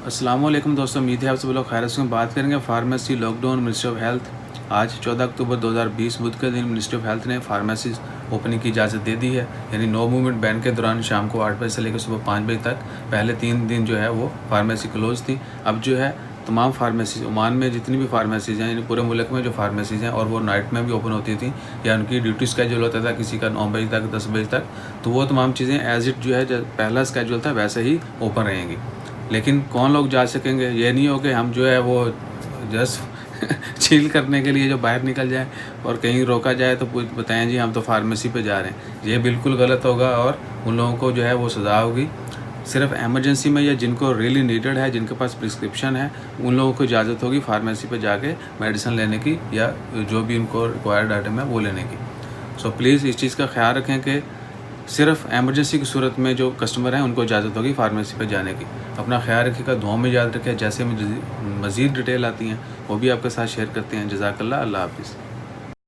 अस्सलामुअलैकुम दोस्तों, उम्मीद है आप सब लोग खैरियत से हैं। बात करेंगे pharmacy lockdown. Ministry of health आज 14 अक्टूबर 2020 बुध के दिन मिनिस्ट्री ऑफ हेल्थ ने फार्मेसी ओपनिंग की इजाज़त दे दी है। यानी नो मूवमेंट बैन के दौरान शाम को 8 बजे से लेकर सुबह 5 बजे तक पहले 3 दिन जो है वो फार्मेसी क्लोज थी। अब जो है तमाम फार्मेसी ओमान में जितनी भी फार्मेसीज़ हैं, यानी पूरे मुल्क में जो फार्मेसीज़ हैं, और वो नाइट में भी ओपन होती थी या उनकी ड्यूटी स्केड्यूल होता था किसी का 9 बजे तक 10 बजे तक, तो वो तमाम चीज़ें एज इट जो है पहला स्केड्यूल था वैसे ही ओपन रहेंगी। लेकिन कौन लोग जा सकेंगे? ये नहीं हो कि हम जो है वो जस्ट चिल करने के लिए जो बाहर निकल जाए और कहीं रोका जाए तो बताएं जी हम तो फार्मेसी पे जा रहे हैं। ये बिल्कुल गलत होगा और उन लोगों को जो है वो सज़ा होगी। सिर्फ इमरजेंसी में या जिनको रियली नीडेड है, जिनके पास प्रिस्क्रिप्शन है, उन लोगों को इजाज़त होगी फार्मेसी पे जाके मेडिसिन लेने की या जो भी उनको रिक्वायर्ड आइटम है वो लेने की। सो प्लीज़ इस चीज़ का ख्याल रखें कि सिर्फ इमरजेंसी की सूरत में जो कस्टमर हैं उनको इजाज़त होगी फार्मेसी पे जाने की। अपना ख्याल रखिएगा, दुआ में याद रखें। जैसे मज़ीद डिटेल आती हैं वो भी आपके साथ शेयर करते हैं। जज़ाकल्लाह, अल्लाह हाफ़िज़।